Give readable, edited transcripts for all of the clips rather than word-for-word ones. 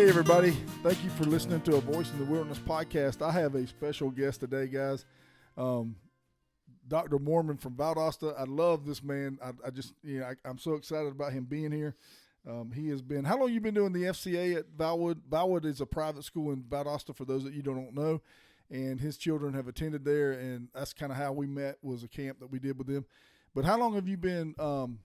everybody. Thank you for listening to a Voice in the Wilderness podcast. I have a special guest today, guys. Dr. Moorman from Valdosta. I love this man. I'm so excited about him being here. He has been, how long have you been doing the FCA at Valwood? Valwood is a private school in Valdosta for those that you don't know. And his children have attended there, and that's kind of how we met, was a camp that we did with them. But how long have you been doing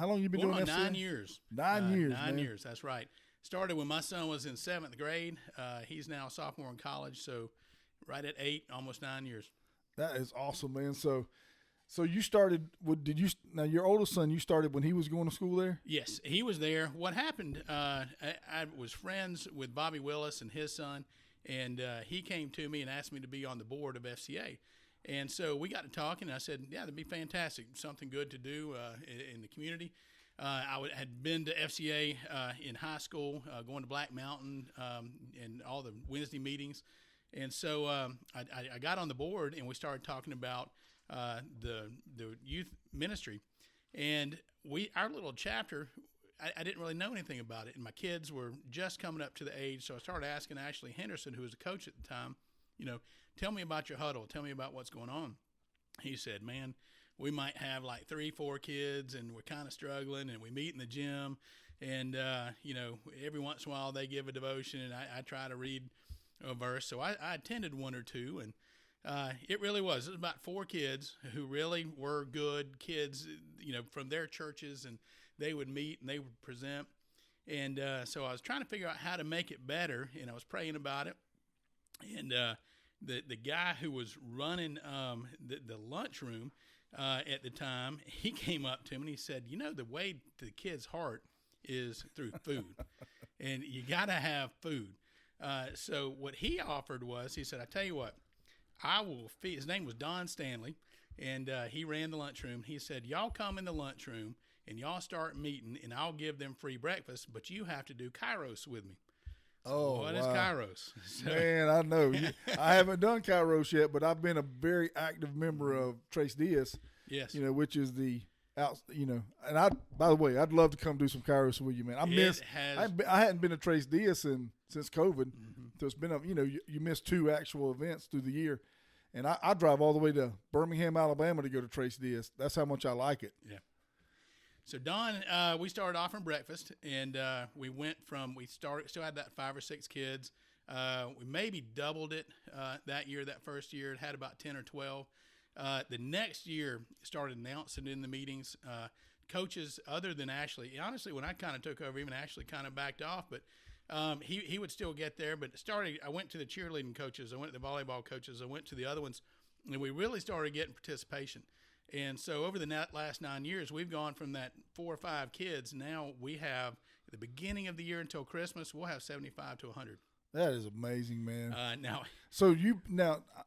FCA? 9 years. 9 years, 9 man. years, that's right. Started when my son was in 7th grade. He's now a sophomore in college, so right at 8, almost 9 years. That is awesome, man. So you started, now your oldest son, you started when he was going to school there? Yes, he was there. What happened, I was friends with Bobby Willis and his son, and he came to me and asked me to be on the board of FCA. And so we got to talking, and I said, yeah, that'd be fantastic, something good to do in the community. I had been to FCA in high school, going to Black Mountain and all the Wednesday meetings. And so I got on the board, and we started talking about the youth ministry. And our little chapter, I didn't really know anything about it. And my kids were just coming up to the age, so I started asking Ashley Henderson, who was a coach at the time, tell me about your huddle. Tell me about what's going on. He said, man, we might have like 3-4 kids, and we're kind of struggling, and we meet in the gym, and, every once in a while they give a devotion, and I try to read a verse. So I attended one or two, and it really was. It was about 4 kids who really were good kids, from their churches, and they would meet and they would present. And so I was trying to figure out how to make it better, and I was praying about it. And the guy who was running the lunchroom at the time, he came up to him and he said, the way to the kid's heart is through food, and you got to have food. So what he offered was, he said, I tell you what, I will feed. His name was Don Stanley, and he ran the lunchroom. He said, y'all come in the lunchroom and y'all start meeting, and I'll give them free breakfast, but you have to do Kairos with me. So what is Kairos? Man, I know. I haven't done Kairos yet, but I've been a very active member of Trace Diaz. Yes. Which is the and by the way, I'd love to come do some Kairos with you, man. I hadn't been to Trace Diaz since COVID. Mm-hmm. So it's been you miss 2 actual events through the year. And I drive all the way to Birmingham, Alabama to go to Trace Diaz. That's how much I like it. Yeah. So Don, we started offering breakfast, and we still had that 5 or 6 kids. We maybe doubled it that first year. It had about 10 or 12. The next year, started announcing in the meetings. Coaches, other than Ashley, honestly, when I kind of took over, even Ashley kind of backed off, but he would still get there. But I went to the cheerleading coaches, I went to the volleyball coaches, I went to the other ones, and we really started getting participation. And so over the last 9 years, we've gone from that 4 or 5 kids. Now we have, at the beginning of the year until Christmas, we'll have 75 to 100. That is amazing, man. So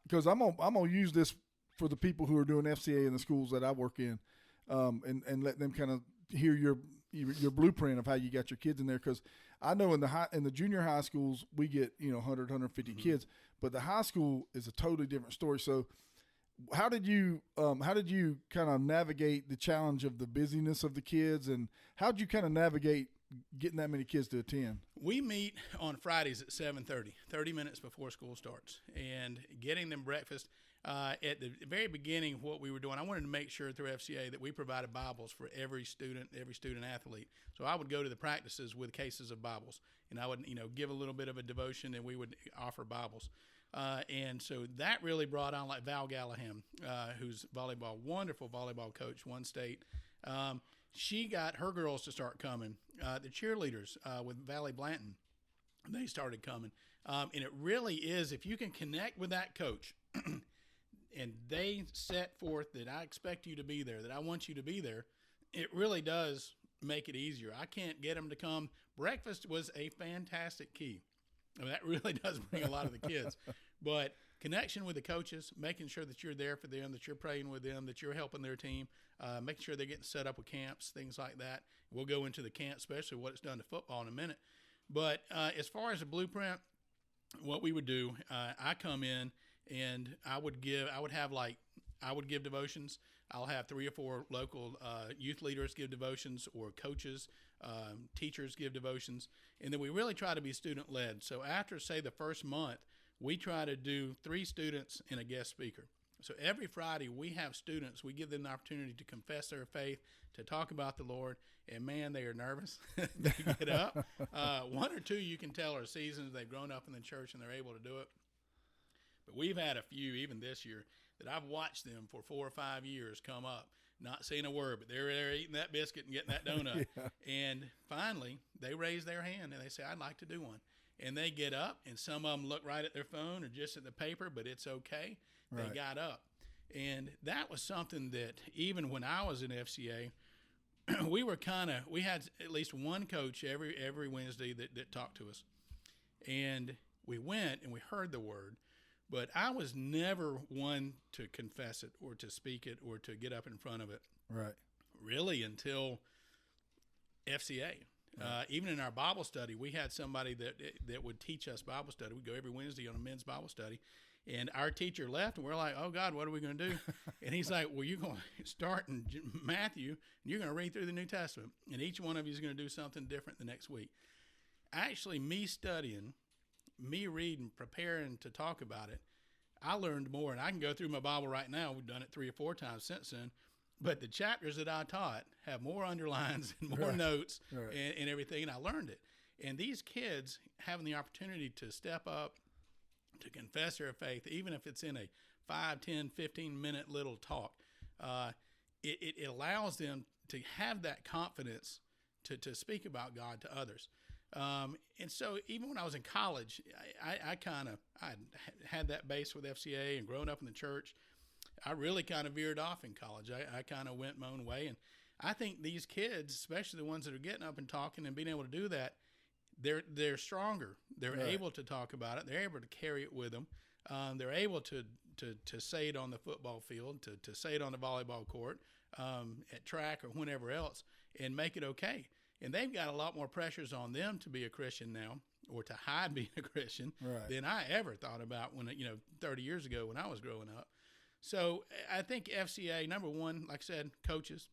because I'm gonna use this for the people who are doing FCA in the schools that I work in, and let them kind of hear your blueprint of how you got your kids in there. Because I know in the junior high schools we get 100, 150 mm-hmm. kids, but the high school is a totally different story. So how did you kind of navigate the challenge of the busyness of the kids, and how did you kind of navigate getting that many kids to attend? We meet on Fridays at 7:30, 30 minutes before school starts, and getting them breakfast. At the very beginning, what we were doing, I wanted to make sure through FCA that we provided Bibles for every student athlete. So I would go to the practices with cases of Bibles, and I would give a little bit of a devotion, and we would offer Bibles. And so that really brought on, like Val Gallahan, who's wonderful volleyball coach, won state. She got her girls to start coming. The cheerleaders with Valley Blanton, they started coming. And it really is, if you can connect with that coach and they set forth that I expect you to be there, that I want you to be there, it really does make it easier. I can't get them to come. Breakfast was a fantastic key. I mean, that really does bring a lot of the kids. But connection with the coaches, making sure that you're there for them, that you're praying with them, that you're helping their team, making sure they're getting set up with camps, things like that. We'll go into the camp, especially what it's done to football in a minute. But as far as the blueprint, what we would do, I come in and I would have like I would give devotions. I'll have 3 or 4 local youth leaders give devotions, or coaches, teachers give devotions. And then we really try to be student-led. So after, say, the first month, we try to do 3 students and a guest speaker. So every Friday we have students. We give them the opportunity to confess their faith, to talk about the Lord, and man, they are nervous. They get up. 1 or 2 you can tell are seasoned. They've grown up in the church and they're able to do it. But we've had a few, even this year, that I've watched them for 4 or 5 years come up, not saying a word, but they're there eating that biscuit and getting that donut. Yeah. And finally, they raise their hand and they say, I'd like to do one. And they get up, and some of them look right at their phone or just at the paper, but it's okay. Right. They got up. And that was something that even when I was in FCA, we had at least one coach every Wednesday that talked to us. And we went and we heard the word, but I was never one to confess it or to speak it or to get up in front of it. Right. Really until FCA. Right. Even in our Bible study, we had somebody that would teach us Bible study. We'd go every Wednesday on a men's Bible study. And our teacher left, and we're like, oh, God, what are we going to do? And he's like, well, you're going to start in Matthew, and you're going to read through the New Testament, and each one of you is going to do something different the next week. Actually, me studying, me reading, preparing to talk about it, I learned more. And I can go through my Bible right now. We've done it 3 or 4 times since then. But the chapters that I taught have more underlines and more notes and everything, and I learned it. And these kids having the opportunity to step up, to confess their faith, even if it's in a 5, 10, 15-minute little talk, it allows them to have that confidence to speak about God to others. And so even when I was in college, I had that base with FCA and growing up in the church. I really kind of veered off in college. I kind of went my own way. And I think these kids, especially the ones that are getting up and talking and being able to do that, they're stronger. They're able to talk about it. They're able to carry it with them. They're able to say it on the football field, to say it on the volleyball court, at track or whenever else, and make it okay. And they've got a lot more pressures on them to be a Christian now, or to hide being a Christian, than I ever thought about when 30 years ago when I was growing up. So I think FCA, number one, like I said, coaches,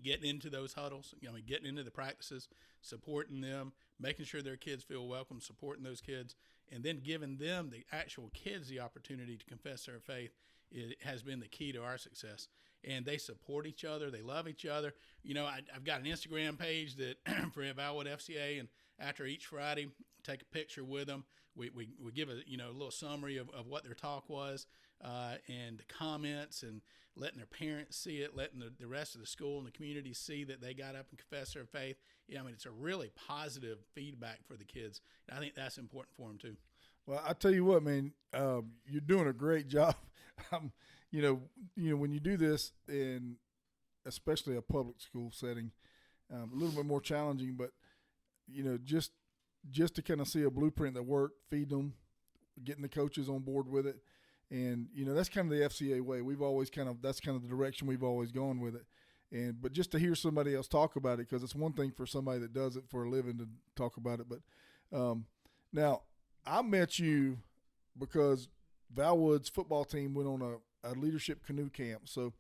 getting into those huddles, getting into the practices, supporting them, making sure their kids feel welcome, supporting those kids, and then giving them, the actual kids, the opportunity to confess their faith, it has been the key to our success. And they support each other. They love each other. I've got an Instagram page that for Valwood FCA, and after each Friday, take a picture with them. We give a little summary of what their talk was, and the comments, and letting their parents see it, letting the rest of the school and the community see that they got up and confessed their faith. It's a really positive feedback for the kids. And I think that's important for them too. Well, I tell you what, man, you're doing a great job. When you do this in especially a public school setting, a little bit more challenging, but just to kind of see a blueprint that worked, feed them, getting the coaches on board with it. And, that's kind of the FCA way. We've always that's kind of the direction we've always gone with it. But just to hear somebody else talk about it, because it's one thing for somebody that does it for a living to talk about it. But now I met you because Valwood's football team went on a leadership canoe camp. So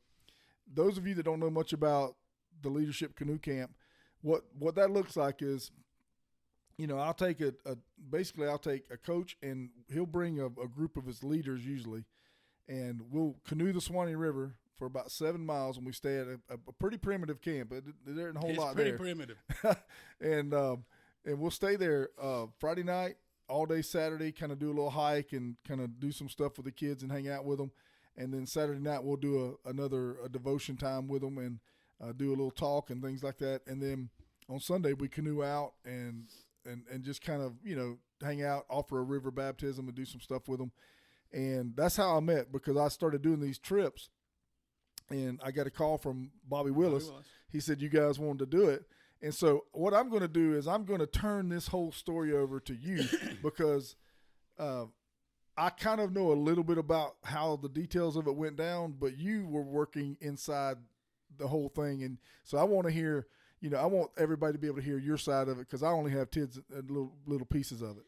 those of you that don't know much about the leadership canoe camp, what that looks like is, I'll take I'll take a coach, and he'll bring a group of his leaders usually, and we'll canoe the Suwannee River for about 7 miles, and we stay at a pretty primitive camp. There isn't a whole lot there. It's pretty primitive. And we'll stay there Friday night, all day Saturday, kind of do a little hike and kind of do some stuff with the kids and hang out with them. And then Saturday night we'll do another devotion time with them and do a little talk and things like that. And then on Sunday we canoe out and just kind of, hang out, offer a river baptism and do some stuff with them. And that's how I met, because I started doing these trips, and I got a call from Bobby Willis. He said, you guys wanted to do it. And so what I'm going to do is I'm going to turn this whole story over to you because I kind of know a little bit about how the details of it went down, but you were working inside the whole thing. And so I want to hear – I want everybody to be able to hear your side of it, because I only have little pieces of it.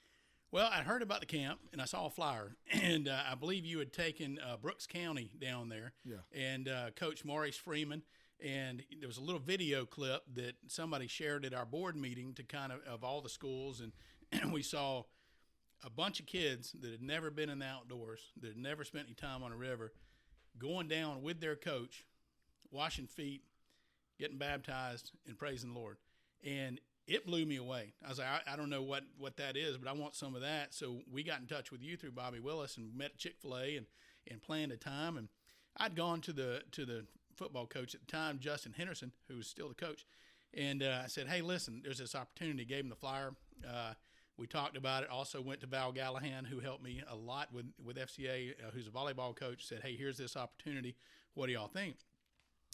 Well, I heard about the camp, and I saw a flyer, and I believe you had taken Brooks County down there, and Coach Maurice Freeman, and there was a little video clip that somebody shared at our board meeting to kind of all the schools, and we saw a bunch of kids that had never been in the outdoors, that had never spent any time on a river, going down with their coach, washing feet, getting baptized, and praising the Lord. And it blew me away. I was like, I don't know what that is, but I want some of that. So we got in touch with you through Bobby Willis and met at Chick-fil-A and planned a time. And I'd gone to the football coach at the time, Justin Henderson, who was still the coach. And I said, hey, listen, there's this opportunity. Gave him the flyer. We talked about it. Also went to Val Gallahan, who helped me a lot with FCA, who's a volleyball coach. Said, hey, here's this opportunity. What do y'all think?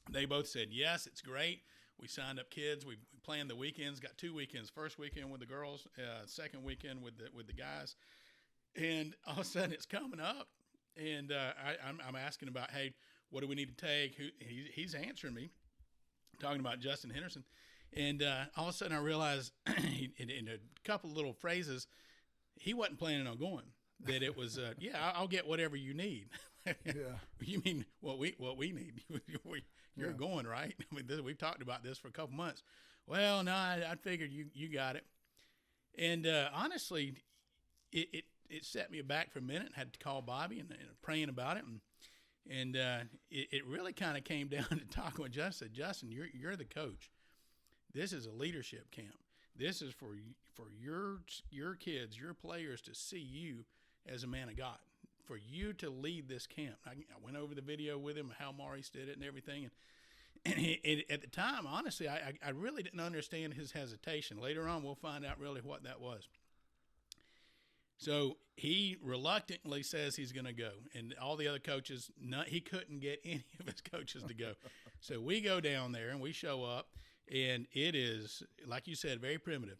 They both said, yes, it's great. We signed up kids. We planned the weekends. Got 2 weekends. First weekend with the girls. Second weekend with the guys. And all of a sudden, it's coming up, and I'm asking about, hey, what do we need to take? He's answering me, talking about Justin Henderson, and all of a sudden I realized in a couple of little phrases, he wasn't planning on going. That it was, I'll get whatever you need. You mean what we need? You're going, right? I mean, we've talked about this for a couple months. Well, no, I figured you got it. And honestly, it set me back for a minute. Had to call Bobby and praying about it, and it really kind of came down to talking with Justin. I said, Justin, you're the coach. This is a leadership camp. This is for your kids, your players to see you as a man of God, for you to lead this camp. I went over the video with him, how Maurice did it and everything. And at the time, honestly, I really didn't understand his hesitation. Later on, we'll find out really what that was. So he reluctantly says he's going to go. And all the other coaches, he couldn't get any of his coaches to go. So we go down there and we show up. And it is, like you said, very primitive.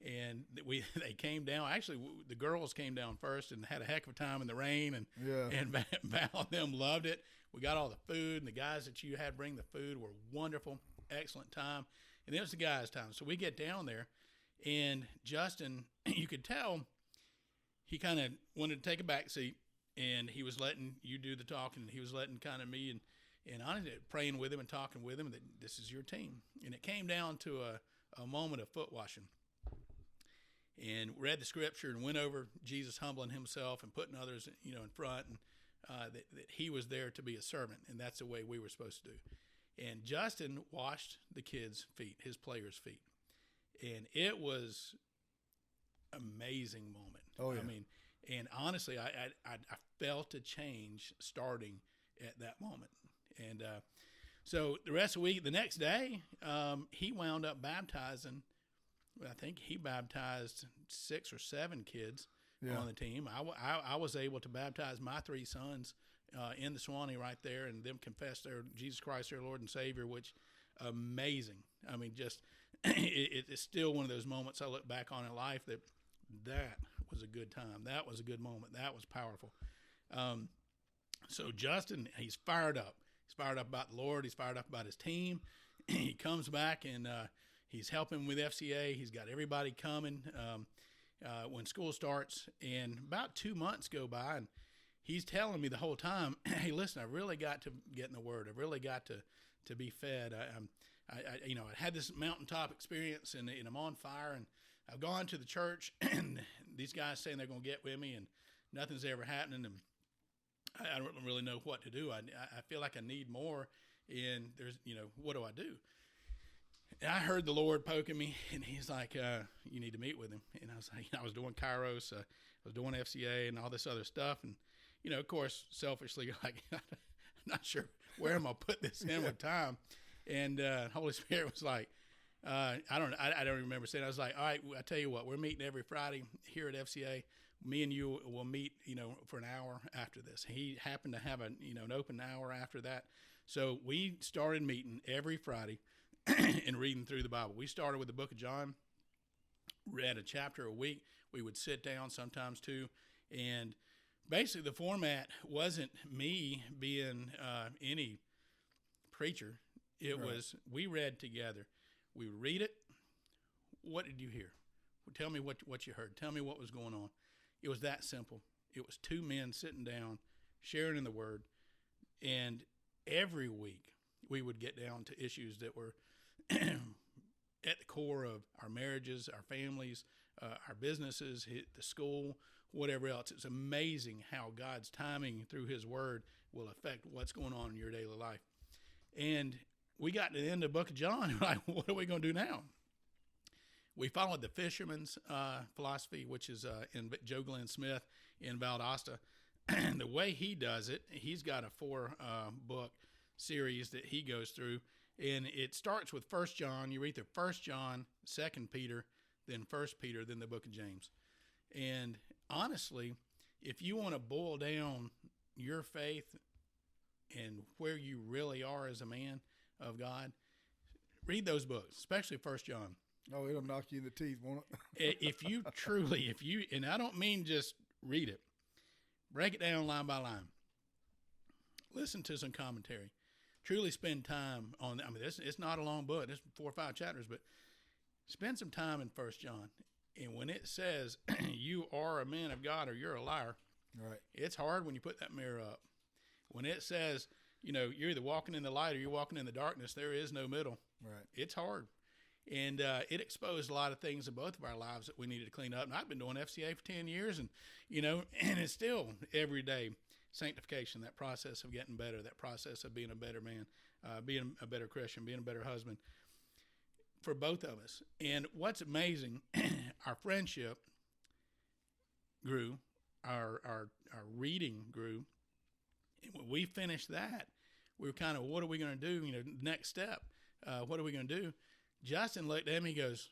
And they came down. Actually, the girls came down first and had a heck of a time in the rain. And Val and them loved it. We got all the food, and the guys that you had bring the food were wonderful, excellent time. And it was the guys' time. So we get down there, and Justin, you could tell he kind of wanted to take a back seat, and he was letting you do the talking, and he was letting kind of me and honestly praying with him and talking with him that this is your team. And it came down to a moment of foot washing. And read the scripture and went over Jesus humbling himself and putting others, in front, and that he was there to be a servant, and that's the way we were supposed to do. And Justin washed the kids' feet, his players' feet, and it was amazing moment. Oh yeah. I mean, and honestly, I felt a change starting at that moment. And so the rest of the week, the next day, he wound up baptizing. I think he baptized 6 or 7 kids on the team. I was able to baptize my 3 sons in the Swanee right there, and them confess their Jesus Christ, their Lord and Savior, which amazing. I mean, just it's still one of those moments I look back on in life that was a good time. That was a good moment. That was powerful. So Justin, he's fired up. He's fired up about the Lord. He's fired up about his team. He comes back and he's helping with FCA. He's got everybody coming when school starts. And about 2 months go by, and he's telling me the whole time, hey, listen, I really got to get in the Word. I really got to be fed. I had this mountaintop experience, and I'm on fire, and I've gone to the church, and these guys saying they're going to get with me, and nothing's ever happening, and I don't really know what to do. I feel like I need more, and there's, what do I do? And I heard the Lord poking me, and he's like, you need to meet with him. And I was like, I was doing Kairos, I was doing FCA and all this other stuff. And, of course, selfishly, like, I'm not sure where I'm going to put this in with time. And Holy Spirit was like, I don't remember saying, I was like, all right, I tell you what, we're meeting every Friday here at FCA. Me and you will meet, for an hour after this. He happened to have an open hour after that. So we started meeting every Friday and reading through the Bible. We started with the book of John, read a chapter a week. We would sit down, sometimes 2, and basically the format wasn't me being any preacher. It was, we read together. We would read it. What did you hear? Well, tell me what you heard. Tell me what was going on. It was that simple. It was two men sitting down, sharing in the Word, and every week we would get down to issues that were at the core of our marriages, our families, our businesses, the school, whatever else. It's amazing how God's timing through His Word will affect what's going on in your daily life. And we got to the end of the book of John, and we're like, what are we going to do now? We followed the fisherman's philosophy, which is in Joe Glenn Smith in Valdosta. And the way he does it, he's got a 4-book series that he goes through. And it starts with 1 John. You read through 1 John, 2 Peter, then 1 Peter, then the book of James. And honestly, if you want to boil down your faith and where you really are as a man of God, read those books, especially 1 John. Oh, it'll knock you in the teeth, won't it? And I don't mean just read it, break it down line by line. Listen to some commentary. Truly spend time on, it's not a long book. It's 4 or 5 chapters, but spend some time in 1 John. And when it says you are a man of God or you're a liar, right, it's hard when you put that mirror up. When it says, you're either walking in the light or you're walking in the darkness, there is no middle. Right. It's hard. And it exposed a lot of things in both of our lives that we needed to clean up. And I've been doing FCA for 10 years, and, and it's still every day sanctification, that process of getting better, that process of being a better man, being a better Christian, being a better husband for both of us. And what's amazing, our friendship grew, our reading grew. And when we finished that, we were kind of, what are we going to do? Next step, what are we going to do? Justin looked at me, he goes,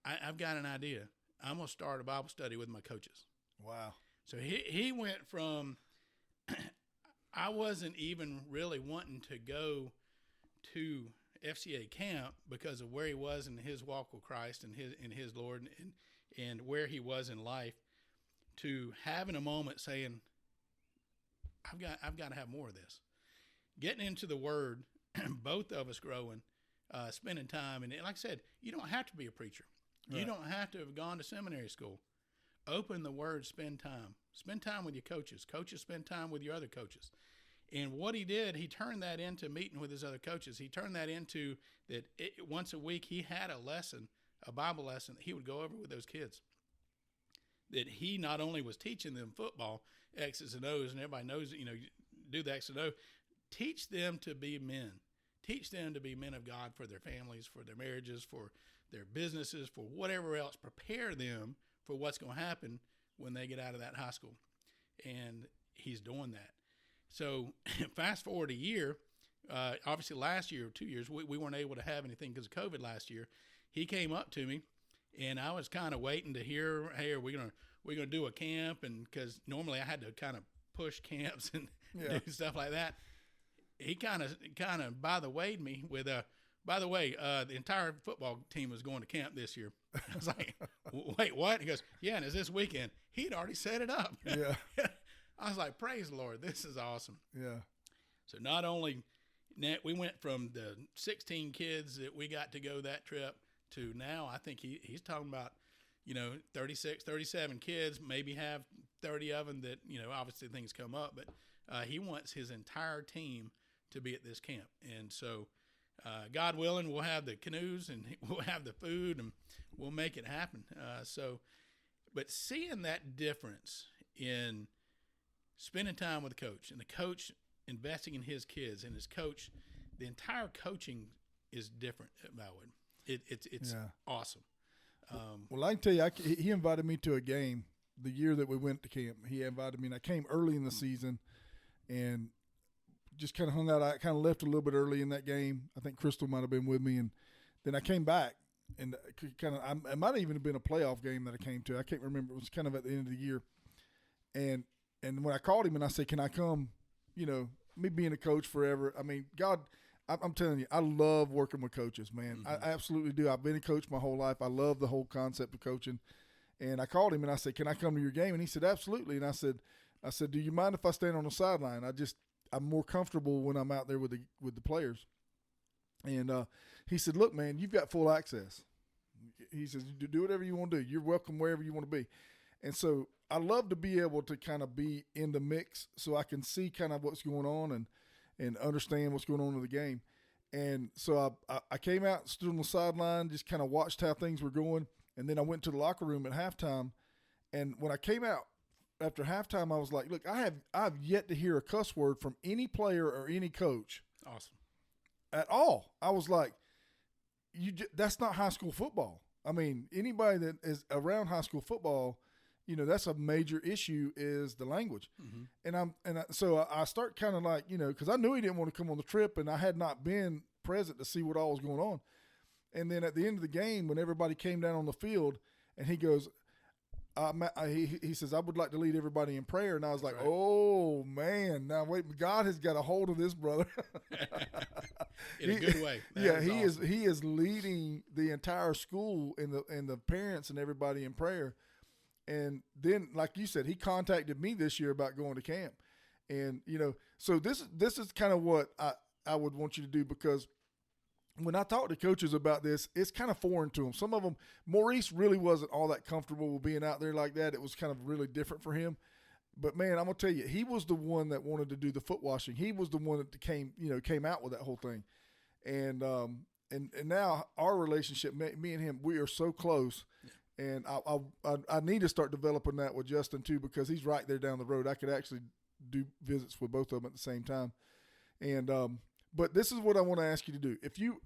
I've got an idea. I'm going to start a Bible study with my coaches. Wow. So he went from, I wasn't even really wanting to go to FCA camp because of where he was in his walk with Christ and his Lord and where he was in life, to having a moment saying, I've got to have more of this. Getting into the Word, both of us growing, spending time. And like I said, you don't have to be a preacher. Right. You don't have to have gone to seminary school. Open the Word, spend time. Spend time with your coaches. Coaches spend time with your other coaches. And what he did, he turned that into meeting with his other coaches. He turned that into that once a week he had a lesson, a Bible lesson that he would go over with those kids. That he not only was teaching them football, X's and O's, and everybody knows, do the X and O. Teach them to be men. Teach them to be men of God for their families, for their marriages, for their businesses, for whatever else. Prepare them for what's going to happen when they get out of that high school. And he's doing that. So fast forward a year, obviously last year or 2 years, we weren't able to have anything because of COVID last year. He came up to me, and I was kind of waiting to hear, hey, are we gonna do a camp? And because normally I had to kind of push camps and do stuff like that. He kind of by the way me with by the way, the entire football team was going to camp this year. I was like, wait, what? He goes, yeah, and it's this weekend. He'd already set it up. Yeah. I was like, praise the Lord, this is awesome. Yeah. So not only we went from the 16 kids that we got to go that trip to now, I think he's talking about, 36, 37 kids, maybe have 30 of them that, obviously things come up, but he wants his entire team to be at this camp. And so God willing, we'll have the canoes and we'll have the food and we'll make it happen. But seeing that difference in spending time with the coach and the coach investing in his kids and his coach, the entire coaching is different at Bellwood. It's awesome. Well, I can tell you, he invited me to a game the year that we went to camp. He invited me, and I came early in the season and just kind of hung out. I kind of left a little bit early in that game. I think Crystal might have been with me, and then I came back, and it might have even been a playoff game that I came to. I can't remember. It was kind of at the end of the year. And when I called him and I said, can I come, me being a coach forever, I mean, God, I'm telling you, I love working with coaches, man. Mm-hmm. I absolutely do. I've been a coach my whole life. I love the whole concept of coaching. And I called him and I said, can I come to your game? And he said, absolutely. And I said, do you mind if I stand on the sideline? I'm more comfortable when I'm out there with the players. And he said, look, man, you've got full access. He says, do whatever you want to do. You're welcome wherever you want to be. And so I love to be able to kind of be in the mix so I can see kind of what's going on and understand what's going on in the game. And so I came out, stood on the sideline, just kind of watched how things were going. And then I went to the locker room at halftime. And when I came out after halftime, I was like, look, I've yet to hear a cuss word from any player or any coach. Awesome. At all. I was like, that's not high school football. I mean, anybody that is around high school football, you know, that's a major issue is the language. Mm-hmm. So I start kind of like, you know, because I knew he didn't want to come on the trip, and I had not been present to see what all was going on. And then at the end of the game, when everybody came down on the field, and he goes, he says, I would like to lead everybody in prayer. And I was like, right. Oh, man, now wait, God has got a hold of this brother. In a good way. He is leading the entire school and the parents and everybody in prayer. And then, like you said, he contacted me this year about going to camp. And, you know, so this is kind of what I would want you to do, because when I talk to coaches about this, it's kind of foreign to them. Some of them, Maurice really wasn't all that comfortable with being out there like that. It was kind of really different for him. But, man, I'm going to tell you, he was the one that wanted to do the foot washing. He was the one that came out with that whole thing. And now our relationship, me and him, we are so close. Yeah. And I need to start developing that with Justin too, because he's right there down the road. I could actually do visits with both of them at the same time. And but this is what I want to ask you to do. If you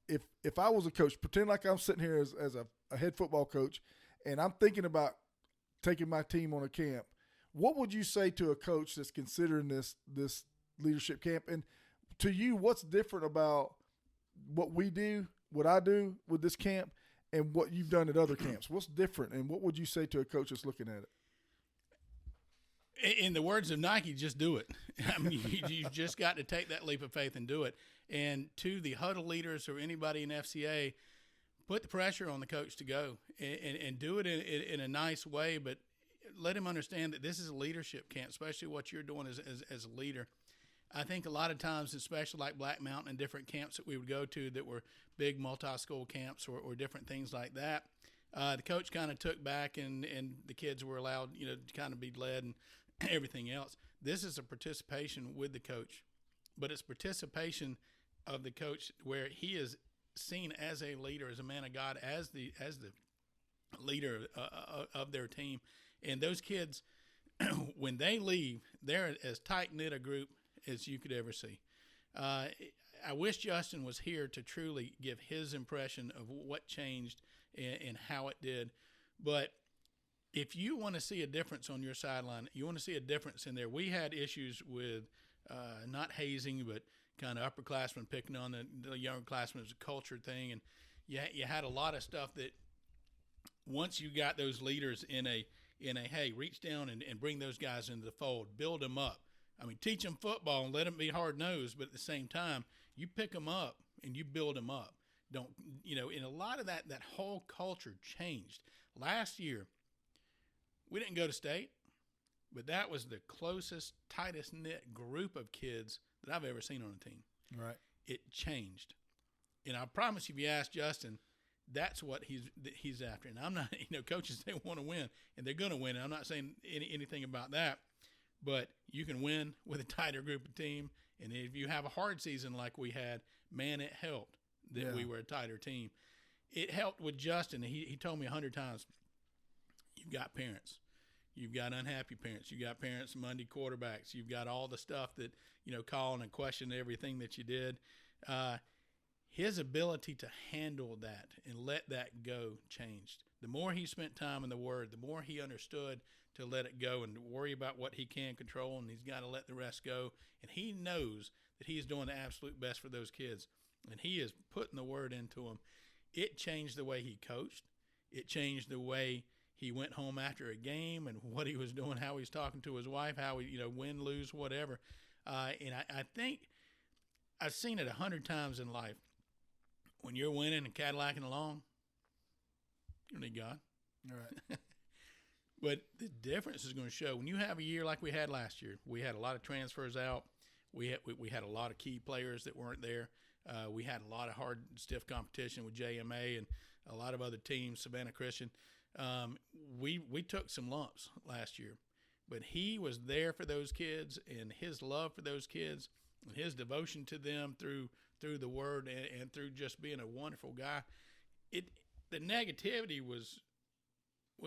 if I was a coach, pretend like I'm sitting here as a head football coach, and I'm thinking about taking my team on a camp, what would you say to a coach that's considering this leadership camp? And to you, what's different about what we do, what I do with this camp, and what you've done at other camps? What's different, and what would you say to a coach that's looking at it? In the words of Nike, just do it. I mean, you just got to take that leap of faith and do it. And to the huddle leaders or anybody in FCA, put the pressure on the coach to go and do it in a nice way, but let him understand that this is a leadership camp, especially what you're doing as a leader. I think a lot of times, especially like Black Mountain and different camps that we would go to that were big multi-school camps or different things like that, the coach kind of took back and the kids were allowed, to kind of be led and everything else. This is a participation with the coach, but it's participation of the coach where he is seen as a leader, as a man of God, as the leader of their team. And those kids, when they leave, they're as tight-knit a group as you could ever see. I wish Justin was here to truly give his impression of what changed and how it did. But if you want to see a difference on your sideline, you want to see a difference in there. We had issues with not hazing, but kind of upperclassmen picking on the younger classmen. It was a culture thing. And you had a lot of stuff that once you got those leaders in a hey, reach down and bring those guys into the fold, build them up. I mean, teach them football and let them be hard-nosed, but at the same time, you pick them up and you build them up. Don't, and a lot of that whole culture changed. Last year, we didn't go to state, but that was the closest, tightest-knit group of kids that I've ever seen on a team. Right. It changed. And I promise you, if you ask Justin, that's what he's after. And I'm not, coaches, they want to win, and they're going to win. And I'm not saying anything about that. But you can win with a tighter group of team. And if you have a hard season like we had, man, it helped that we were a tighter team. It helped with Justin. He told me 100 times, you've got parents. You've got unhappy parents. You've got parents, Monday quarterbacks. You've got all the stuff that, calling and questioning everything that you did. His ability to handle that and let that go changed. The more he spent time in the Word, the more he understood to let it go and worry about what he can control, and he's got to let the rest go. And he knows that he's doing the absolute best for those kids, and he is putting the Word into them. It changed the way he coached. It changed the way he went home after a game and what he was doing, how he's talking to his wife, how he, win, lose, whatever. And I think I've seen it 100 times in life. When you're winning and Cadillacing along, you don't need God. All right. But the difference is going to show when you have a year like we had last year. We had a lot of transfers out. We had a lot of key players that weren't there. We had a lot of hard, stiff competition with JMA and a lot of other teams, Savannah Christian. We took some lumps last year, but he was there for those kids, and his love for those kids and his devotion to them through the word and through just being a wonderful guy. The negativity was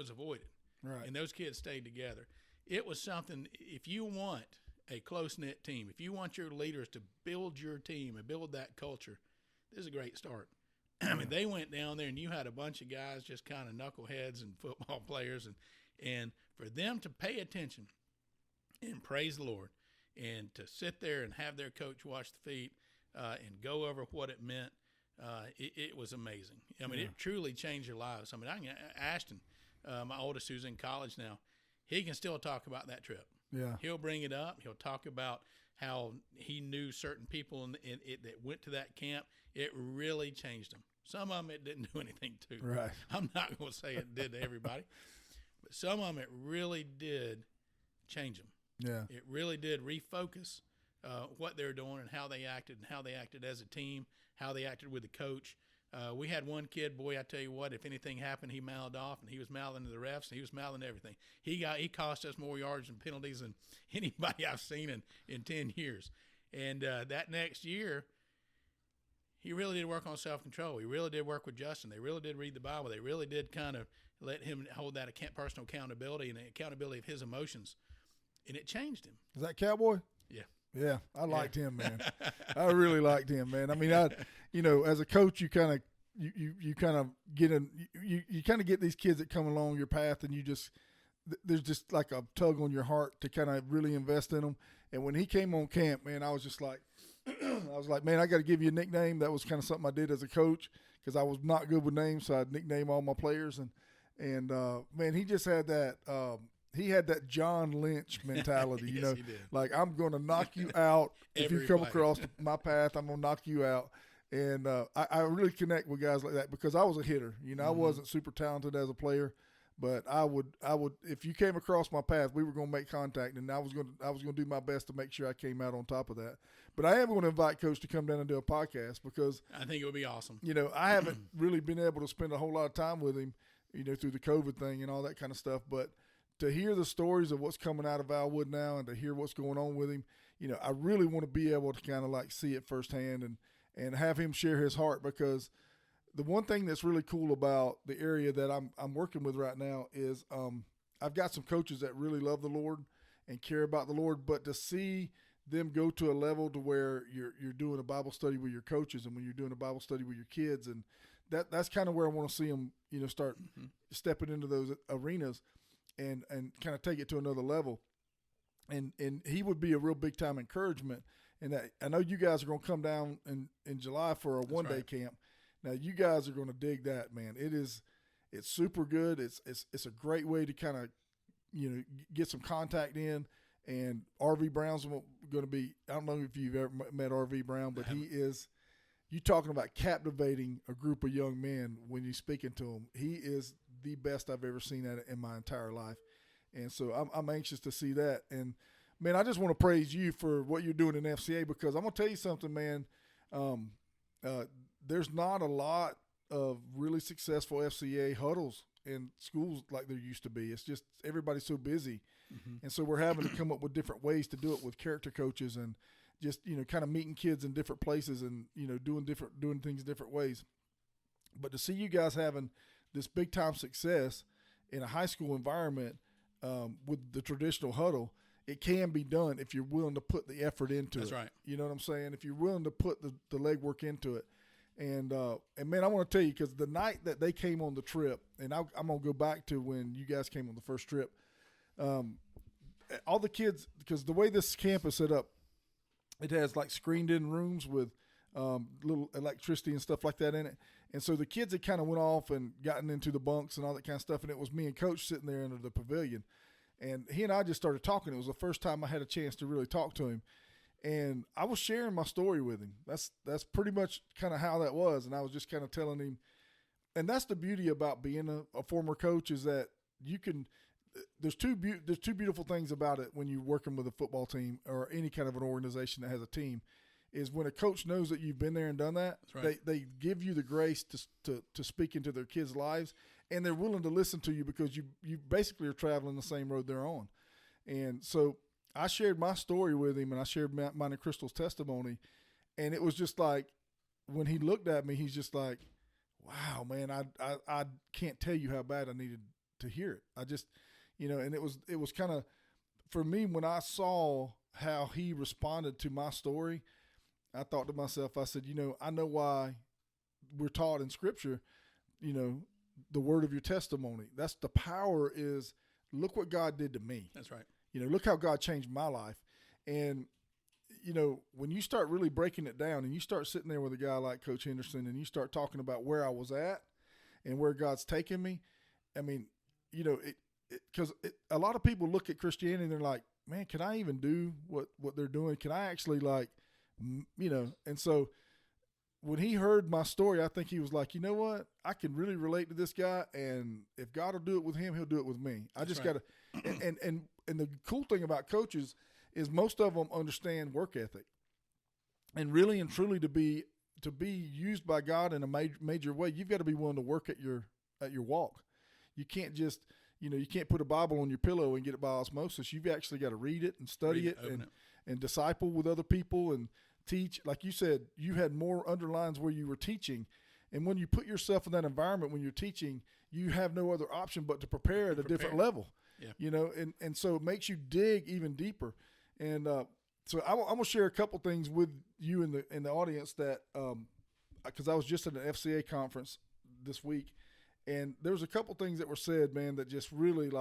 avoided, right? And those kids stayed together. It was something. If you want a close-knit team, if you want your leaders to build your team and build that culture, this is a great start. I mean, they went down there, and you had a bunch of guys just kind of knuckleheads and football players, and for them to pay attention and praise the Lord and to sit there and have their coach wash the feet and go over what it meant, it was amazing. I mean, it truly changed your lives. I mean, Ashton, my oldest, who's in college now, he can still talk about that trip. Yeah. He'll bring it up. He'll talk about how he knew certain people that went to that camp. It really changed them. Some of them it didn't do anything to. Right. I'm not going to say it did to everybody, but some of them it really did change them. Yeah. It really did refocus what they were doing and how they acted as a team, how they acted with the coach. We had one kid, boy, I tell you what, if anything happened, he mouthed off, and he was mouthing to the refs, and he was mouthing to everything. He cost us more yards and penalties than anybody I've seen in 10 years. And that next year, he really did work on self-control. He really did work with Justin. They really did read the Bible. They really did kind of let him hold that personal accountability and the accountability of his emotions. And it changed him. Is that Cowboy? Yeah. Yeah, I liked him, man. I really liked him, man. I mean, as a coach, you kind of you kind of get you kind of get these kids that come along your path, and there's just like a tug on your heart to kind of really invest in them. And when he came on camp, man, I was just like, man, I got to give you a nickname. That was kind of something I did as a coach because I was not good with names, so I'd nickname all my players. And man, he just had that. He had that John Lynch mentality, yes, you know, he did. like I'm going to knock you out if you come across my path. I'm going to knock you out. And I really connect with guys like that because I was a hitter. You know, I wasn't super talented as a player, but I would if you came across my path, we were going to make contact, and I was going to do my best to make sure I came out on top of that. But I am going to invite Coach to come down and do a podcast because I think it would be awesome. You know, I haven't really been able to spend a whole lot of time with him, you know, through the COVID thing and all that kind of stuff, but to hear the stories of what's coming out of Valwood now and to hear what's going on with him, you know, I really want to be able to kind of like see it firsthand and have him share his heart, because the one thing that's really cool about the area that I'm working with right now is I've got some coaches that really love the Lord and care about the Lord, but to see them go to a level to where you're doing a Bible study with your coaches and when you're doing a Bible study with your kids, and that's kind of where I want to see them, you know, start stepping into those arenas and kind of take it to another level. And he would be a real big time encouragement. And that I know you guys are going to come down in July for a one-day camp. Now you guys are going to dig that, man. It's super good. It's a great way to kind of, you know, get some contact in. And RV Brown's going to be, I don't know if you've ever met RV Brown, but he is, you talking about captivating a group of young men when you're speaking to him. He is the best I've ever seen at it in my entire life. And so I'm anxious to see that. And, man, I just want to praise you for what you're doing in FCA, because I'm going to tell you something, man. There's not a lot of really successful FCA huddles in schools like there used to be. It's just everybody's so busy. And so we're having to come up with different ways to do it with character coaches and just, you know, kind of meeting kids in different places and, you know, doing things different ways. But to see you guys having this big time success in a high school environment with the traditional huddle, it can be done if you're willing to put the effort into it. That's right. You know what I'm saying? If you're willing to put the legwork into it. And man, I want to tell you, because the night that they came on the trip, and I'm going to go back to when you guys came on the first trip, all the kids, because the way this camp is set up, it has like screened in rooms with little electricity and stuff like that in it. And so the kids had kind of went off and gotten into the bunks and all that kind of stuff. And it was me and Coach sitting there under the pavilion. And he and I just started talking. It was the first time I had a chance to really talk to him. And I was sharing my story with him. That's pretty much kind of how that was. And I was just kind of telling him. And that's the beauty about being a former coach, is that you can – there's two beautiful things about it when you're working with a football team or any kind of an organization that has a team, is when a coach knows that you've been there and done that, right. they give you the grace to speak into their kids' lives, and they're willing to listen to you because you basically are traveling the same road they're on. And so I shared my story with him, and I shared mine and Crystal's testimony, and it was just like, when he looked at me, he's just like, wow, man, I can't tell you how bad I needed to hear it. I just, and it was kind of, for me, when I saw how he responded to my story, I thought to myself, I said, I know why we're taught in Scripture, the word of your testimony. That's the power is, look what God did to me. That's right. Look how God changed my life. And, when you start really breaking it down and you start sitting there with a guy like Coach Henderson and you start talking about where I was at and where God's taken me, I mean, because a lot of people look at Christianity and they're like, man, can I even do what they're doing? Can I actually and so when he heard my story, I think he was like, you know what? I can really relate to this guy, and if God will do it with him, he'll do it with me. I just got to – and the cool thing about coaches is most of them understand work ethic. And really and truly to be used by God in a major way, you've got to be willing to work at your walk. You can't just you can't put a Bible on your pillow and get it by osmosis. You've actually got to read it and study it and disciple with other people and teach. Like you said, you had more underlines where you were teaching. And when you put yourself in that environment when you're teaching, you have no other option but to prepare at a different level. Yeah. And so it makes you dig even deeper. And so I'm going to share a couple things with you in the audience that because I was just at an FCA conference this week, and there was a couple things that were said, man, that just really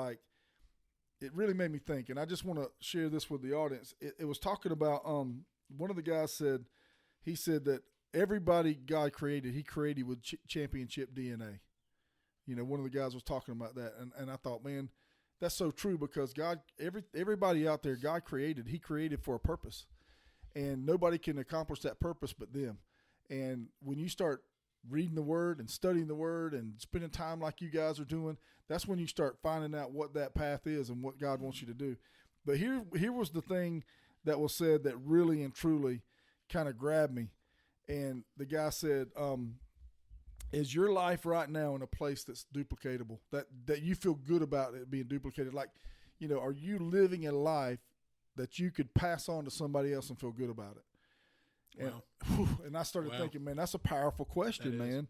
it really made me think. And I just want to share this with the audience. It was talking about one of the guys said that everybody God created, he created with championship DNA. One of the guys was talking about that, and I thought, man, that's so true, because God, everybody out there, God created, he created for a purpose, and nobody can accomplish that purpose but them. And when you start reading the Word and studying the Word and spending time like you guys are doing, that's when you start finding out what that path is and what God wants you to do. But here was the thing that was said that really and truly kind of grabbed me. And the guy said, is your life right now in a place that's duplicatable, that you feel good about it being duplicated? Like, are you living a life that you could pass on to somebody else and feel good about it? And I started thinking, man, that's a powerful question, man,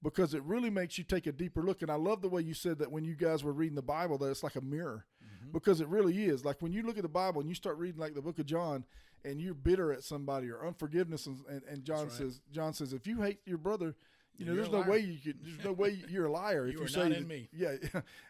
because it really makes you take a deeper look. And I love the way you said that when you guys were reading the Bible, that it's like a mirror, because it really is. Like when you look at the Bible and you start reading like the book of John and you're bitter at somebody or unforgiveness, and John says, if you hate your brother, there's no way you're a liar if you say not in me. Yeah.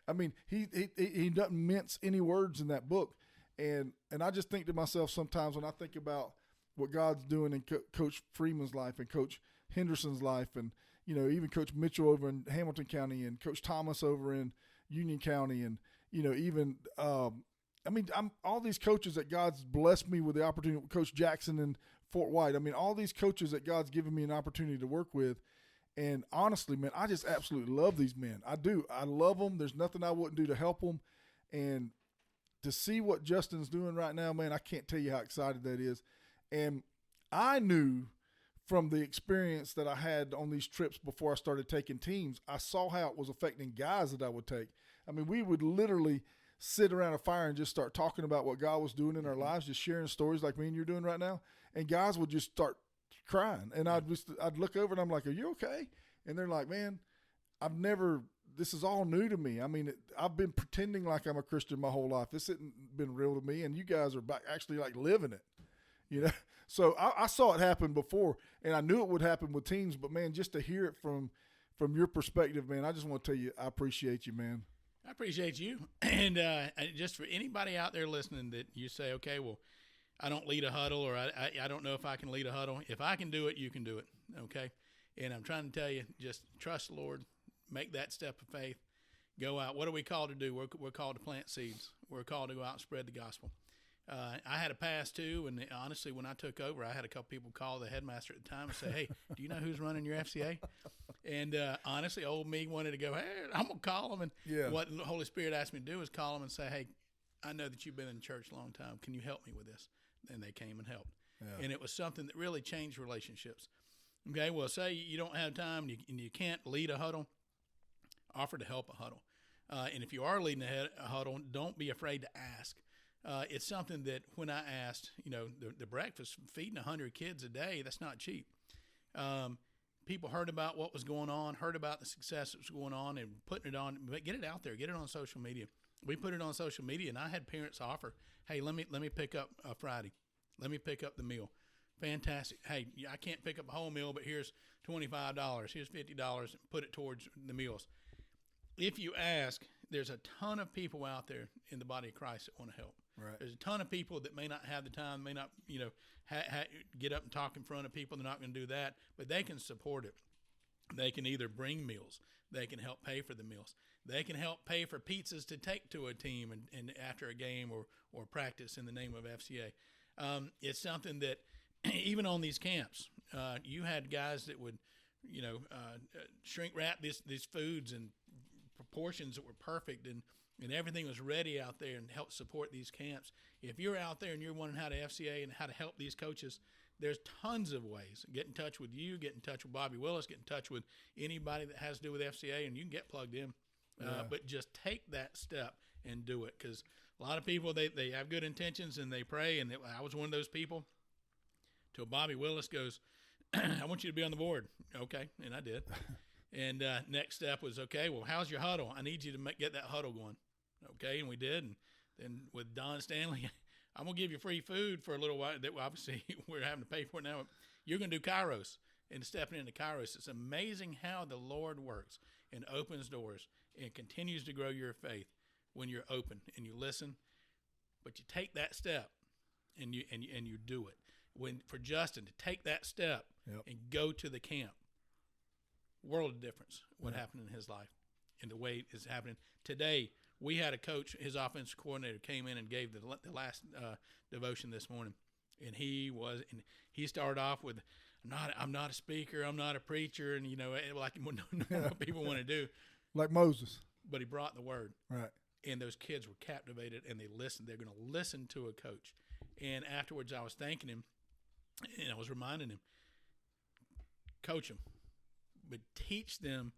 I mean, he doesn't mince any words in that book. And I just think to myself sometimes when I think about what God's doing in Coach Freeman's life and Coach Henderson's life, and even Coach Mitchell over in Hamilton County and Coach Thomas over in Union County, and even I'm all these coaches that God's blessed me with the opportunity. Coach Jackson in Fort White. I mean, all these coaches that God's given me an opportunity to work with. And honestly, man, I just absolutely love these men. I do. I love them. There's nothing I wouldn't do to help them. And to see what Justin's doing right now, man, I can't tell you how excited that is. And I knew from the experience that I had on these trips before I started taking teams, I saw how it was affecting guys that I would take. I mean, we would literally sit around a fire and just start talking about what God was doing in our lives, just sharing stories like me and you're doing right now. And guys would just start crying. And I'd look over and I'm like, are you okay? And they're like, man, this is all new to me. I mean, I've been pretending like I'm a Christian my whole life. This hasn't been real to me. And you guys are actually like living it. So I saw it happen before, and I knew it would happen with teams, but man, just to hear it from your perspective, man, I just want to tell you, I appreciate you, man. I appreciate you. And just for anybody out there listening that you say, okay, well, I don't lead a huddle, or I don't know if I can lead a huddle. If I can do it, you can do it. Okay. And I'm trying to tell you, just trust the Lord, make that step of faith, go out. What are we called to do? We're called to plant seeds. We're called to go out and spread the gospel. I had a pass too, and honestly, when I took over, I had a couple people call the headmaster at the time and say, hey, do you know who's running your FCA? And honestly, old me wanted to go, hey, I'm going to call them. And what the Holy Spirit asked me to do is call them and say, hey, I know that you've been in church a long time. Can you help me with this? And they came and helped. Yeah. And it was something that really changed relationships. Okay, well, say you don't have time and you can't lead a huddle. offer to help a huddle. And if you are leading a huddle, don't be afraid to ask. It's something that when I asked, the breakfast, feeding 100 kids a day, that's not cheap. People heard about what was going on, heard about the success that was going on, and putting it on. But get it out there, get it on social media. We put it on social media, and I had parents offer, "Hey, let me pick up Friday, let me pick up the meal." Fantastic. Hey, I can't pick up a whole meal, but here's $25, here's $50, and put it towards the meals. If you ask, there's a ton of people out there in the body of Christ that want to help. Right. There's a ton of people that may not have the time, may not, get up and talk in front of people. They're not going to do that, but they can support it. They can either bring meals. They can help pay for the meals. They can help pay for pizzas to take to a team and after a game or practice in the name of FCA. It's something that even on these camps, you had guys that would, shrink wrap these foods and proportions that were perfect and everything was ready out there and help support these camps. If you're out there and you're wondering how to FCA and how to help these coaches, there's tons of ways. Get in touch with you, get in touch with Bobby Willis, get in touch with anybody that has to do with FCA, and you can get plugged in. But just take that step and do it, because a lot of people, they have good intentions and they pray, and I was one of those people till Bobby Willis goes, "I want you to be on the board." Okay, and I did. And next step was, okay, well, how's your huddle? I need you to get that huddle going. Okay, and we did. And then with Don Stanley, I'm going to give you free food for a little while. That obviously we're having to pay for it now. You're going to do Kairos and stepping into Kairos. It's amazing how the Lord works and opens doors and continues to grow your faith when you're open and you listen. But you take that step and you do it. For Justin to take that step and go to the camp, world of difference what happened in his life and the way it's happening today. We had a coach, his offensive coordinator came in and gave the last devotion this morning, and he started off with, I'm not a speaker, I'm not a preacher, and like what people want to do, like Moses. But he brought the word, right? And those kids were captivated, and they listened. They're going to listen to a coach. And afterwards, I was thanking him, and I was reminding him, coach them, but teach them,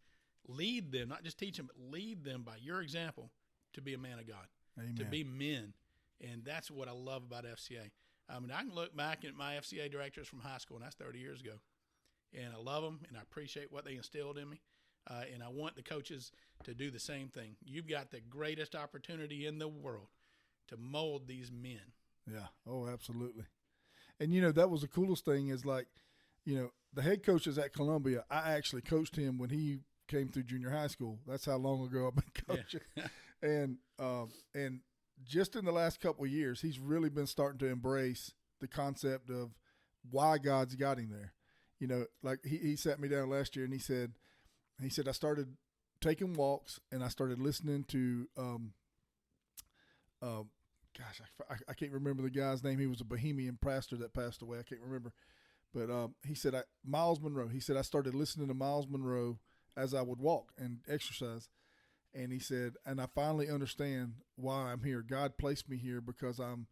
lead them, not just teach them, but lead them by your example to be a man of God, Amen. To be men. And that's what I love about FCA. I mean, I can look back at my FCA directors from high school, and that's 30 years ago, and I love them, and I appreciate what they instilled in me, and I want the coaches to do the same thing. You've got the greatest opportunity in the world to mold these men. Yeah. Oh, absolutely. And, that was the coolest thing is like, the head coach is at Columbia. I actually coached him when he came through junior high school. That's how long ago I've been coaching. Yeah. And just in the last couple of years, he's really been starting to embrace the concept of why God's got him there. Like he sat me down last year and he said, I started taking walks and I started listening to, I can't remember the guy's name. He was a Bohemian pastor that passed away. I can't remember. But he said, Miles Monroe. He said, I started listening to Miles Monroe as I would walk and exercise. And he said, and I finally understand why I'm here. God placed me here because I'm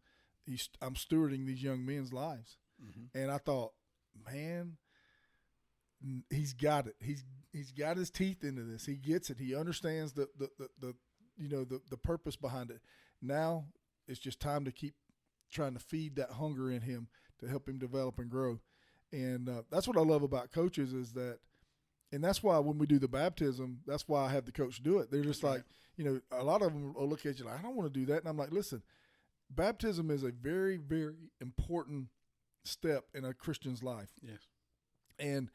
stewarding these young men's lives. Mm-hmm. And I thought, man, he's got it. He's got his teeth into this. He gets it. He understands the purpose behind it. Now it's just time to keep trying to feed that hunger in him to help him develop and grow. And that's what I love about coaches is that, and that's why when we do the baptism, that's why I have the coach do it. They're just like, a lot of them will look at you like, I don't want to do that. And I'm like, listen, baptism is a very, very important step in a Christian's life. Yes. And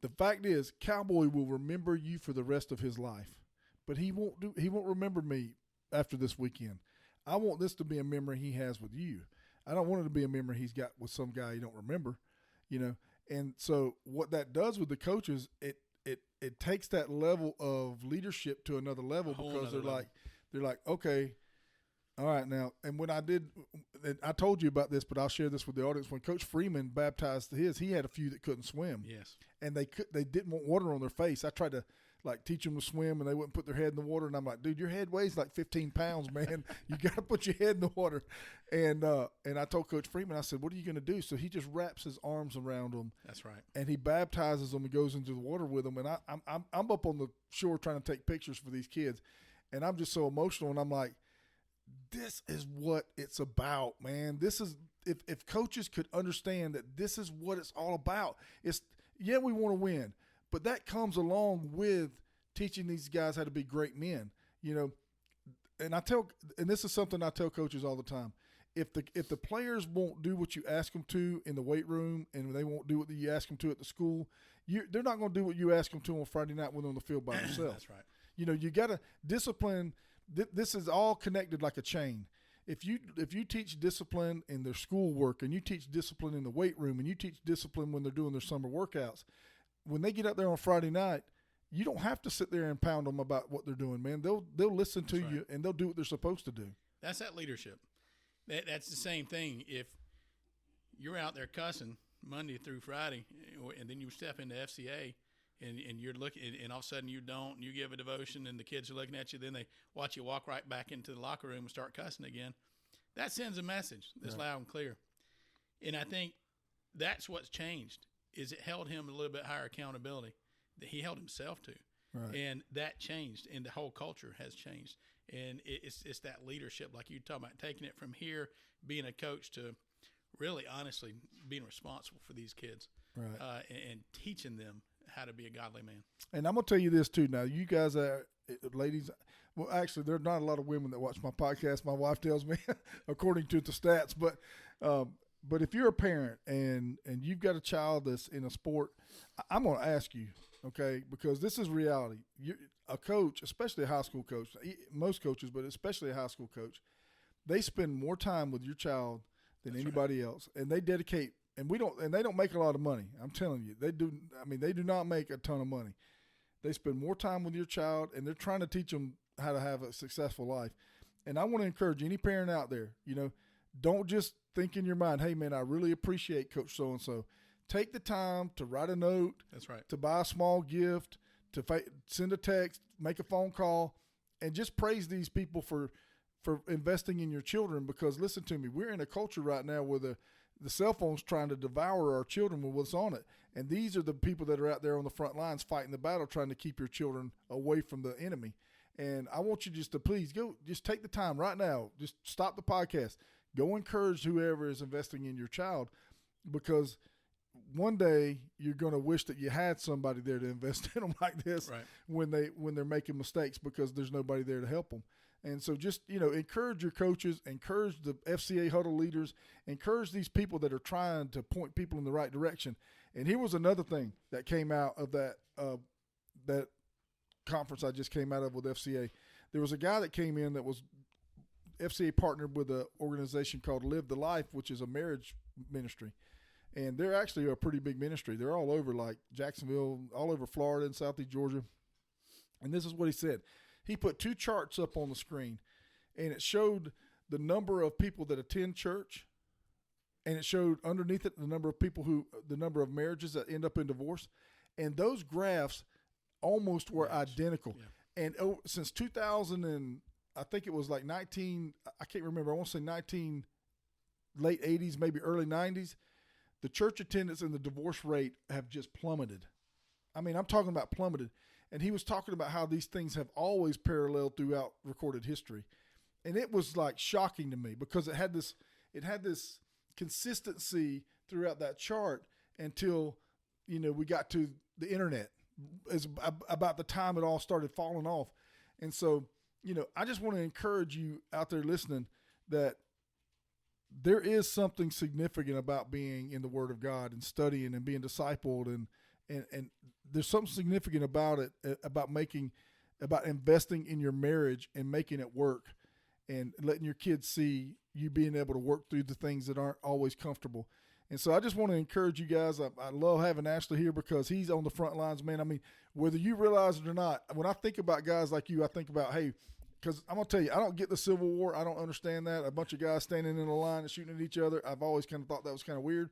the fact is, Cowboy will remember you for the rest of his life, but he won't remember me after this weekend. I want this to be a memory he has with you. I don't want it to be a memory he's got with some guy you don't remember, And so what that does with the coaches, it takes that level of leadership to another level because they're like, okay, all right now. And when I told you about this, but I'll share this with the audience. When Coach Freeman baptized he had a few that couldn't swim. Yes. And they didn't want water on their face. I tried to like teach them to swim, and they wouldn't put their head in the water. And I'm like, dude, your head weighs like 15 pounds, man. You got to put your head in the water. And I told Coach Freeman, I said, what are you going to do? So he just wraps his arms around them. That's right. And he baptizes them and goes into the water with them. And I'm up on the shore trying to take pictures for these kids, and I'm just so emotional. And I'm like, this is what it's about, man. This is if coaches could understand that this is what it's all about. It's we want to win, but that comes along with teaching these guys how to be great men. And this is something I tell coaches all the time. If the players won't do what you ask them to in the weight room, and they won't do what you ask them to at the school, they're not going to do what you ask them to on Friday night when they're on the field by themselves. That's right. You got to discipline. This is all connected like a chain. If you teach discipline in their schoolwork, and you teach discipline in the weight room, and you teach discipline when they're doing their summer workouts, when they get out there on Friday night, you don't have to sit there and pound them about what they're doing, man. They'll listen to you, and they'll do what they're supposed to do. That's that leadership. That's the same thing. If you're out there cussing Monday through Friday, and then you step into FCA, and you're looking, and all of a sudden you don't, and you give a devotion, and the kids are looking at you, then they watch you walk right back into the locker room and start cussing again. That sends a message that's loud and clear. And I think that's what's changed, is it held him a little bit higher accountability that he held himself to. Right. And that changed, and the whole culture has changed. And it's that leadership, like you talking about, taking it from here, being a coach, to really, honestly, being responsible for these kids, right. And teaching them how to be a godly man. And I'm going to tell you this, too. Now, you guys are, ladies, well, actually, there are not a lot of women that watch my podcast. My wife tells me, according to the stats. But if you're a parent and you've got a child that's in a sport, I'm going to ask you, okay, because this is reality. A coach, especially a high school coach, most coaches, but especially a high school coach, they spend more time with your child than anybody else, and they dedicate. And they don't make a lot of money. I'm telling you, they do. I mean, they do not make a ton of money. They spend more time with your child, and they're trying to teach them how to have a successful life. And I want to encourage any parent out there, don't just think in your mind, hey, man, I really appreciate Coach so-and-so. Take the time to write a note. That's right. To buy a small gift, to send a text, make a phone call, and just praise these people for investing in your children. Because listen to me, we're in a culture right now where the cell phone's trying to devour our children with what's on it. And these are the people that are out there on the front lines fighting the battle, trying to keep your children away from the enemy. And I want you just to please go, just take the time right now. Just stop the podcast. Go encourage whoever is investing in your child, because one day you're going to wish that you had somebody there to invest in them like this, right, when they're making mistakes, because there's nobody there to help them. And so just, encourage your coaches, encourage the FCA Huddle leaders, encourage these people that are trying to point people in the right direction. And here was another thing that came out of that conference I just came out of with FCA. There was a guy that came in that was FCA partnered with an organization called Live the Life, which is a marriage ministry. And they're actually a pretty big ministry. They're all over, like Jacksonville, all over Florida and Southeast Georgia. And this is what he said. He put two charts up on the screen, and it showed the number of people that attend church, and it showed underneath it the number of marriages that end up in divorce. And those graphs almost were identical. Yeah. And since 2000, and I think it was like I can't remember, I want to say late 80s, maybe early 90s, the church attendance and the divorce rate have just plummeted. I mean, I'm talking about plummeted. And he was talking about how these things have always paralleled throughout recorded history. And it was like shocking to me, because it had this consistency throughout that chart until, we got to the internet. It's about the time it all started falling off. And so, I just want to encourage you out there listening that there is something significant about being in the Word of God and studying and being discipled, and there's something significant about it, about investing in your marriage and making it work, and letting your kids see you being able to work through the things that aren't always comfortable. And so I just want to encourage you guys. I love having Ashley here, because he's on the front lines, man. I mean, whether you realize it or not, when I think about guys like you, I think about, hey, because I'm going to tell you, I don't get the Civil War. I don't understand that. A bunch of guys standing in a line and shooting at each other. I've always kind of thought that was kind of weird.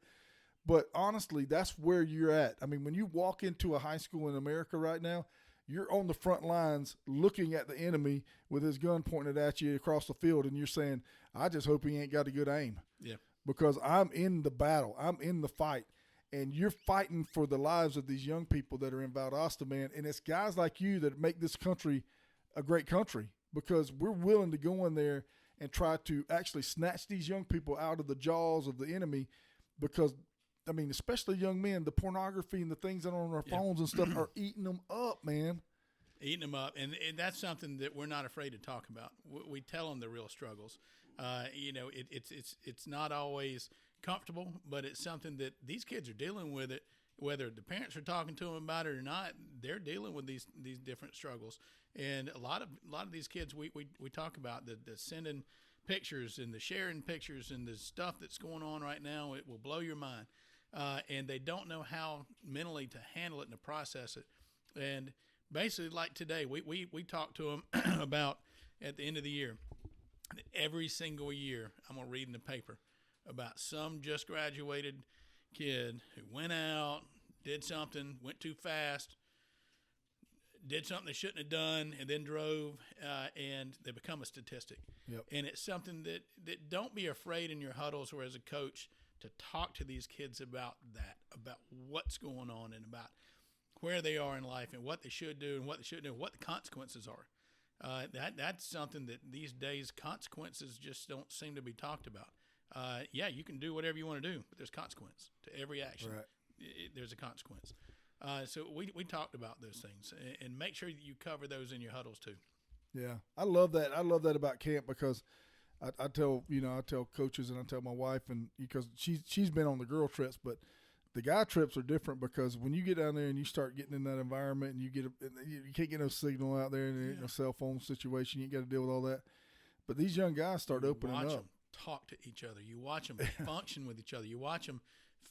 But honestly, that's where you're at. I mean, when you walk into a high school in America right now, you're on the front lines looking at the enemy with his gun pointed at you across the field, and you're saying, I just hope he ain't got a good aim. Yeah. Because I'm in the battle. I'm in the fight. And you're fighting for the lives of these young people that are in Valdosta, man. And it's guys like you that make this country a great country, because we're willing to go in there and try to actually snatch these young people out of the jaws of the enemy. Because, I mean, especially young men, the pornography and the things that are on our phones and stuff are eating them up, man. Eating them up. And that's something that we're not afraid to talk about. We tell them the real struggles. It's not always comfortable, but it's something that these kids are dealing with it, whether the parents are talking to them about it or not. They're dealing with these different struggles. And a lot of these kids we talk about, the sending pictures and the sharing pictures and the stuff that's going on right now. It will blow your mind. And they don't know how mentally to handle it and to process it. And basically, like today, we talked to them about, at the end of the year, every single year, I'm going to read in the paper about some just graduated kid who went out, did something, went too fast, did something they shouldn't have done, and then drove, and they become a statistic. Yep. And it's something that don't be afraid in your huddles or as a coach to talk to these kids about that, about what's going on and about where they are in life and what they should do and what they shouldn't do, what the consequences are. That's something that these days consequences just don't seem to be talked about. You can do whatever you want to do, but there's consequence to every action. Right. There's a consequence. So we talked about those things, and make sure that you cover those in your huddles too. Yeah, I love that. I love that about camp, because I tell coaches and I tell my wife, and because she's been on the girl trips, but the guy trips are different, because when you get down there and you start getting in that environment and you can't get no signal out there, and there ain't no cell phone situation, you got to deal with all that. But these young guys start opening up. Watch them talk to each other. You watch them function with each other. You watch them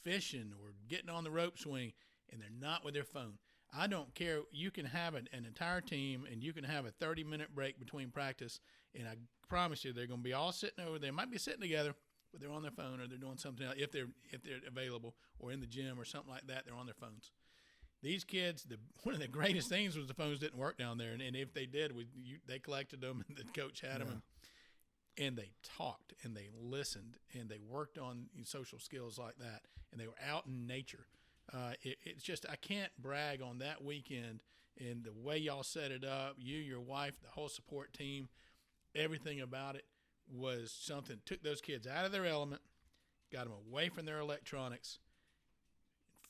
fishing or getting on the rope swing, and they're not with their phone. I don't care. You can have an entire team, and you can have a 30-minute break between practice, and I promise you they're going to be all sitting over there. Might be sitting together, but they're on their phone, or they're doing something else if they're available, or in the gym or something like that. They're on their phones. These kids, one of the greatest things was the phones didn't work down there, and if they did, they collected them, and the coach had them, and they talked, and they listened, and they worked on social skills like that, and they were out in nature. It's just, I can't brag on that weekend and the way y'all set it up, you, your wife, the whole support team, everything about it was something, took those kids out of their element, got them away from their electronics,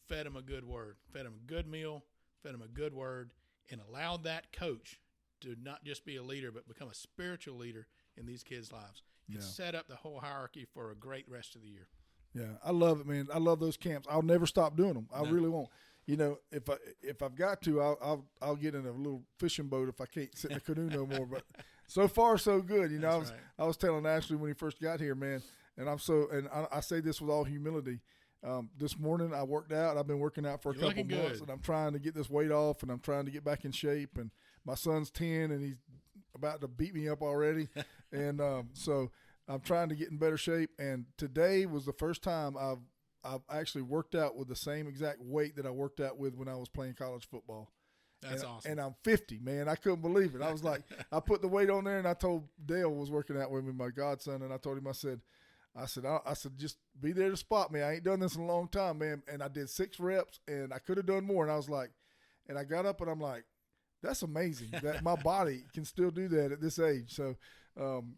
fed them a good word, fed them a good meal, fed them a good word, and allowed that coach to not just be a leader, but become a spiritual leader in these kids' lives. It set up the whole hierarchy for a great rest of the year. Yeah, I love it, man. I love those camps. I'll never stop doing them. I really won't. If I've got to, I'll get in a little fishing boat if I can't sit in a canoe no more. But so far, so good. I was telling Ashley when he first got here, man, and I say this with all humility. This morning I worked out. I've been working out for a couple months, and I'm trying to get this weight off, and I'm trying to get back in shape. And my son's 10, and he's about to beat me up already, and so I'm trying to get in better shape. And today was the first time I've actually worked out with the same exact weight that I worked out with when I was playing college football. That's awesome. And I'm 50, man. I couldn't believe it. I was like, I put the weight on there, and I told Dale was working out with me, my godson, and I told him, I said, just be there to spot me. I ain't done this in a long time, man. And I did 6 reps, and I could have done more. And I was like, and I got up, and I'm like, that's amazing that my body can still do that at this age. So,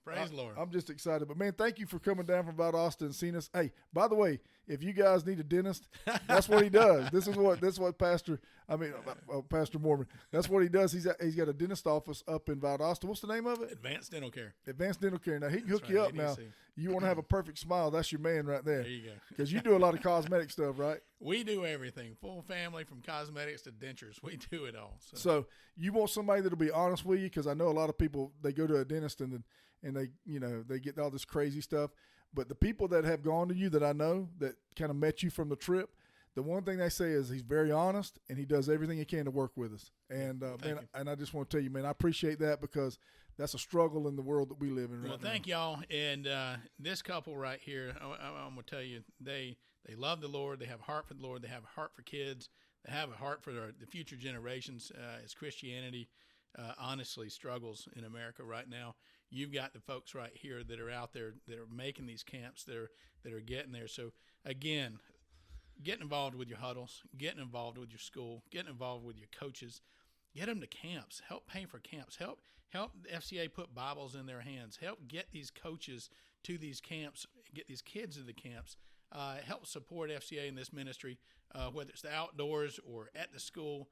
praise the Lord. I'm just excited. But, man, thank you for coming down from Valdosta and seeing us. Hey, by the way, if you guys need a dentist, that's what he does. This is what Pastor Moorman, that's what he does. He's got a dentist office up in Valdosta. What's the name of it? Advanced Dental Care. Advanced Dental Care. Now, he can hook you up now. You want to have a perfect smile, that's your man right there. There you go. Because you do a lot of cosmetic stuff, right? We do everything. Full family, from cosmetics to dentures. We do it all. So you want somebody that'll be honest with you, because I know a lot of people, they go to a dentist and they get all this crazy stuff. But the people that have gone to you that I know that kind of met you from the trip, the one thing they say is he's very honest and he does everything he can to work with us. And and I just want to tell you, man, I appreciate that, because that's a struggle in the world that we live in right now. Well, thank y'all. And this couple right here, I'm going to tell you, they love the Lord. They have a heart for the Lord. They have a heart for kids. that have a heart for the future generations as Christianity honestly struggles in America right now. You've got the folks right here that are out there that are making these camps, that are getting there. So again, getting involved with your huddles, getting involved with your school, getting involved with your coaches, get them to camps, help pay for camps, help the FCA put Bibles in their hands, help get these coaches to these camps, get these kids to the camps, help support FCA in this ministry, whether it's the outdoors or at the school.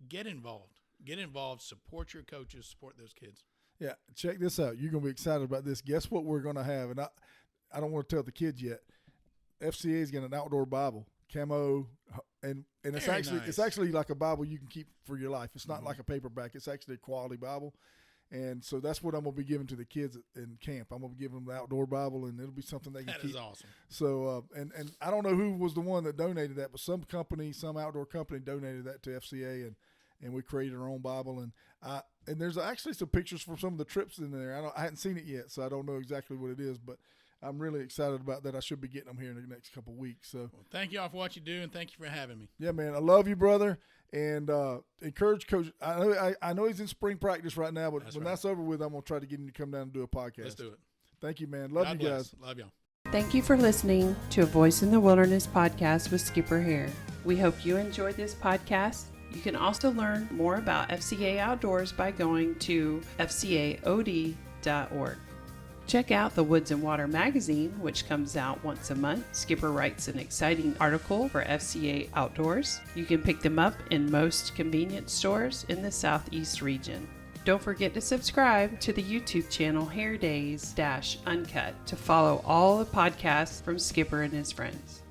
Get involved, support your coaches, support those kids. Yeah, check this out. You're going to be excited about this. Guess what we're going to have? And I don't want to tell the kids yet. FCA is getting an outdoor Bible, camo, and it's actually like a Bible you can keep for your life. It's not like a paperback. It's actually a quality Bible. And so that's what I'm going to be giving to the kids in camp. I'm going to give them the outdoor Bible, and it'll be something they can keep. That is awesome. So, and I don't know who was the one that donated that, but some outdoor company donated that to FCA, and we created our own Bible. And there's actually some pictures from some of the trips in there. I hadn't seen it yet, so I don't know exactly what it is, but I'm really excited about that. I should be getting them here in the next couple of weeks. So, well, thank you all for what you do, and thank you for having me. Yeah, man, I love you, brother, and encourage Coach. I know he's in spring practice right now, but that's over with, I'm gonna try to get him to come down and do a podcast. Let's do it. Thank you, man. Love you guys. Love y'all. Thank you for listening to a Voice in the Wilderness podcast with Skipper Hare. We hope you enjoyed this podcast. You can also learn more about FCA Outdoors by going to fcaod.org. Check out the Woods and Water magazine, which comes out once a month. Skipper writes an exciting article for FCA Outdoors. You can pick them up in most convenience stores in the Southeast region. Don't forget to subscribe to the YouTube channel Hare Days-Uncut to follow all the podcasts from Skipper and his friends.